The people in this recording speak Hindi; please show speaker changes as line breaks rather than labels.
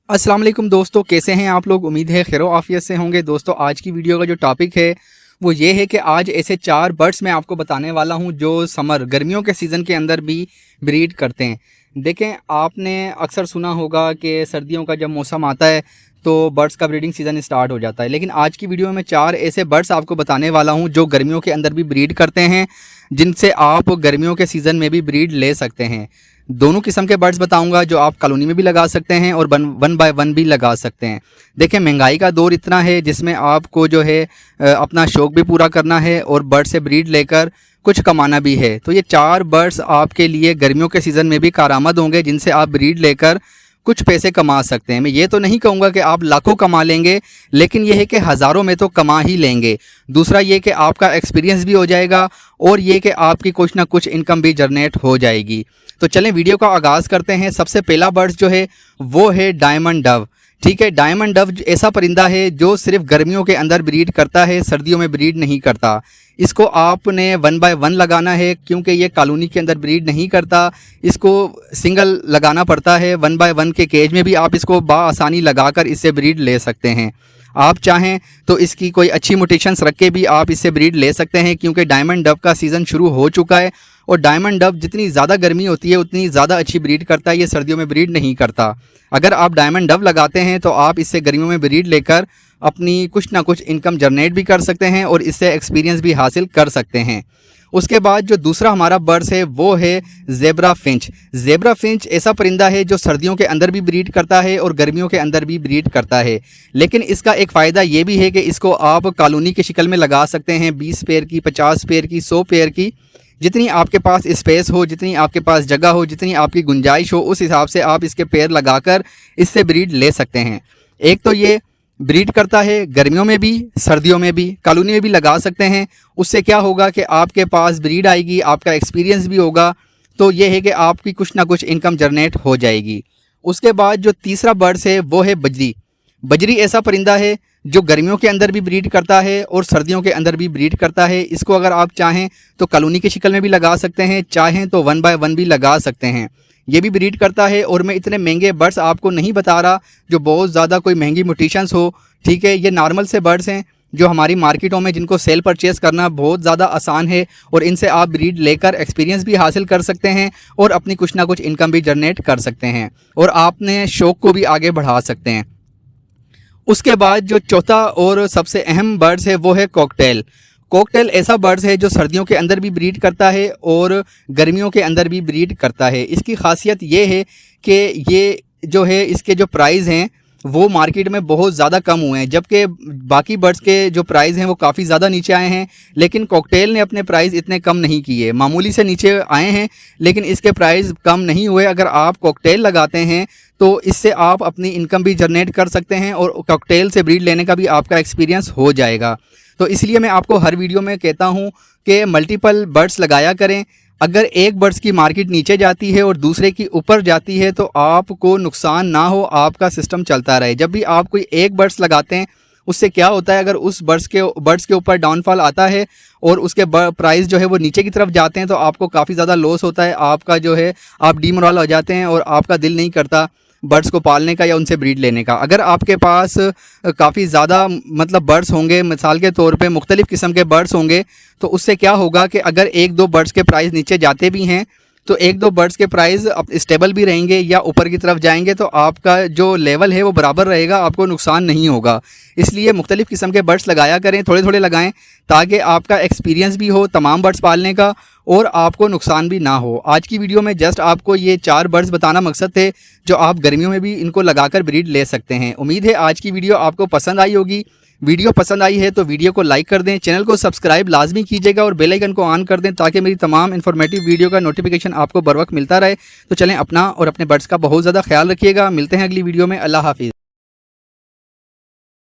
अस्सलाम वालेकुम दोस्तों, कैसे हैं आप लोग। उम्मीद है खैरो आफियत से होंगे। दोस्तों आज की वीडियो का जो टॉपिक है वो ये है कि आज ऐसे 4 बर्ड्स मैं आपको बताने वाला हूं जो समर गर्मियों के सीज़न के अंदर भी ब्रीड करते हैं। देखें, आपने अक्सर सुना होगा कि सर्दियों का जब मौसम आता है तो बर्ड्स का ब्रीडिंग सीज़न स्टार्ट हो जाता है, लेकिन आज की वीडियो में 4 ऐसे बर्ड्स आपको बताने वाला हूँ जो गर्मियों के अंदर भी ब्रीड करते हैं, जिनसे आप गर्मियों के सीज़न में भी ब्रीड ले सकते हैं। दोनों किस्म के बर्ड्स बताऊंगा जो आप कॉलोनी में भी लगा सकते हैं और वन बाय वन भी लगा सकते हैं। देखिए, महंगाई का दौर इतना है जिसमें आपको जो है अपना शौक़ भी पूरा करना है और बर्ड से ब्रीड लेकर कुछ कमाना भी है। तो ये 4 बर्ड्स आपके लिए गर्मियों के सीज़न में भी कारआमद होंगे, जिनसे आप ब्रीड लेकर कुछ पैसे कमा सकते हैं। मैं ये तो नहीं कहूँगा कि आप लाखों कमा लेंगे, लेकिन यह है कि हज़ारों में तो कमा ही लेंगे। दूसरा ये कि आपका एक्सपीरियंस भी हो जाएगा और ये कि आपकी कुछ ना कुछ इनकम भी जनरेट हो जाएगी। तो चलें वीडियो का आगाज़ करते हैं। सबसे पहला बर्ड्स जो है वो है डायमंड डव। ठीक है, डायमंड डव ऐसा परिंदा है जो सिर्फ गर्मियों के अंदर ब्रीड करता है, सर्दियों में ब्रीड नहीं करता। इसको आपने वन बाय वन लगाना है क्योंकि ये कॉलोनी के अंदर ब्रीड नहीं करता। इसको सिंगल लगाना पड़ता है। वन बाय वन के केज में भी आप इसको आसानी लगाकर इससे ब्रीड ले सकते हैं। आप चाहें तो इसकी कोई अच्छी म्यूटेशंस रख के भी आप इससे ब्रीड ले सकते हैं, क्योंकि डायमंड डव का सीज़न शुरू हो चुका है और डायमंड डव जितनी ज़्यादा गर्मी होती है उतनी ज़्यादा अच्छी ब्रीड करता है। ये सर्दियों में ब्रीड नहीं करता। अगर आप डायमंड डव लगाते हैं तो आप इससे गर्मियों में ब्रीड लेकर अपनी कुछ ना कुछ इनकम जनरेट भी कर सकते हैं और इससे एक्सपीरियंस भी हासिल कर सकते हैं। उसके बाद जो दूसरा हमारा बर्ड्स है वो है ज़ेब्रा फिंच। ज़ेब्रा फिंच ऐसा परिंदा है जो सर्दियों के अंदर भी ब्रीड करता है और गर्मियों के अंदर भी ब्रीड करता है, लेकिन इसका एक फ़ायदा ये भी है कि इसको आप कॉलोनी की शक्ल में लगा सकते हैं। 20 पेयर की, 50 पेयर की, 100 पेयर की, जितनी आपके पास स्पेस हो, जितनी आपके पास जगह हो, जितनी आपकी गुंजाइश हो, उस हिसाब से आप इसके पेयर लगाकर इससे ब्रीड ले सकते हैं। एक तो ये ब्रीड करता है गर्मियों में भी, सर्दियों में भी, कॉलोनी में भी लगा सकते हैं। उससे क्या होगा कि आपके पास ब्रीड आएगी, आपका एक्सपीरियंस भी होगा, तो ये है कि आपकी कुछ ना कुछ इनकम जनरेट हो जाएगी। उसके बाद जो तीसरा बर्ड्स है वो है बजरी। बजरी ऐसा परिंदा है जो गर्मियों के अंदर भी ब्रीड करता है और सर्दियों के अंदर भी ब्रीड करता है। इसको अगर आप चाहें तो कॉलोनी की शक्ल में भी लगा सकते हैं, चाहें तो वन बाय वन भी लगा सकते हैं। ये भी ब्रीड करता है और मैं इतने महंगे बर्ड्स आपको नहीं बता रहा जो बहुत ज़्यादा कोई महंगी म्यूटेशंस हो। ठीक है, ये नॉर्मल से बर्ड्स हैं जो हमारी मार्केटों में जिनको सेल परचेज़ करना बहुत ज़्यादा आसान है और इनसे आप ब्रीड लेकर एक्सपीरियंस भी हासिल कर सकते हैं और अपनी कुछ ना कुछ इनकम भी जनरेट कर सकते हैं और आपने शौक़ को भी आगे बढ़ा सकते हैं। उसके बाद जो चौथा और सबसे अहम बर्ड्स है वो है कॉकटेल। कॉकटेल ऐसा बर्ड्स है जो सर्दियों के अंदर भी ब्रीड करता है और गर्मियों के अंदर भी ब्रीड करता है। इसकी खासियत ये है कि ये जो है इसके जो प्राइस हैं वो मार्केट में बहुत ज़्यादा कम हुए हैं, जबकि बाकी बर्ड्स के जो प्राइस हैं वो काफ़ी ज़्यादा नीचे आए हैं, लेकिन कॉकटेल ने अपने प्राइस इतने कम नहीं किए। मामूली से नीचे आए हैं लेकिन इसके प्राइस कम नहीं हुए। अगर आप कॉकटेल लगाते हैं तो इससे आप अपनी इनकम भी जनरेट कर सकते हैं और कॉकटेल से ब्रीड लेने का भी आपका एक्सपीरियंस हो जाएगा। तो इसलिए मैं आपको हर वीडियो में कहता हूँ कि मल्टीपल बर्ड्स लगाया करें। अगर एक बर्ड्स की मार्केट नीचे जाती है और दूसरे की ऊपर जाती है तो आपको नुकसान ना हो, आपका सिस्टम चलता रहे। जब भी आप कोई एक बर्ड्स लगाते हैं उससे क्या होता है, अगर उस बर्ड्स के ऊपर डाउनफॉल आता है और उसके प्राइस जो है वो नीचे की तरफ जाते हैं तो आपको काफ़ी ज़्यादा लॉस होता है। आपका जो है आप डीमोरल हो जाते हैं और आपका दिल नहीं करता बर्ड्स को पालने का या उनसे ब्रीड लेने का। अगर आपके पास काफ़ी ज़्यादा बर्ड्स होंगे, मिसाल के तौर पे मुख्तलिफ़ किस्म के बर्ड्स होंगे, तो उससे क्या होगा कि अगर एक दो बर्ड्स के प्राइस नीचे जाते भी हैं तो एक दो बर्ड्स के प्राइस स्टेबल भी रहेंगे या ऊपर की तरफ जाएंगे तो आपका जो लेवल है वो बराबर रहेगा, आपको नुकसान नहीं होगा। इसलिए मुख्तलिफ़ किस्म के बर्ड्स लगाया करें, थोड़े थोड़े लगाएं ताकि आपका एक्सपीरियंस भी हो तमाम बर्ड्स पालने का और आपको नुकसान भी ना हो। आज की वीडियो में जस्ट आपको ये 4 बर्ड्स बताना मकसद थे जो आप गर्मियों में भी इनको लगाकर ब्रीड ले सकते हैं। उम्मीद है आज की वीडियो आपको पसंद आई होगी। वीडियो पसंद आई है तो वीडियो को लाइक कर दें, चैनल को सब्सक्राइब लाजमी कीजिएगा और बेल आइकन को ऑन कर दें ताकि मेरी तमाम इन्फॉर्मेटिव वीडियो का नोटिफिकेशन आपको बर वक्त मिलता रहे। तो चलें, अपना और अपने बर्ड्स का बहुत ज़्यादा ख्याल रखिएगा। मिलते हैं अगली वीडियो में। अल्लाह हाफिज़।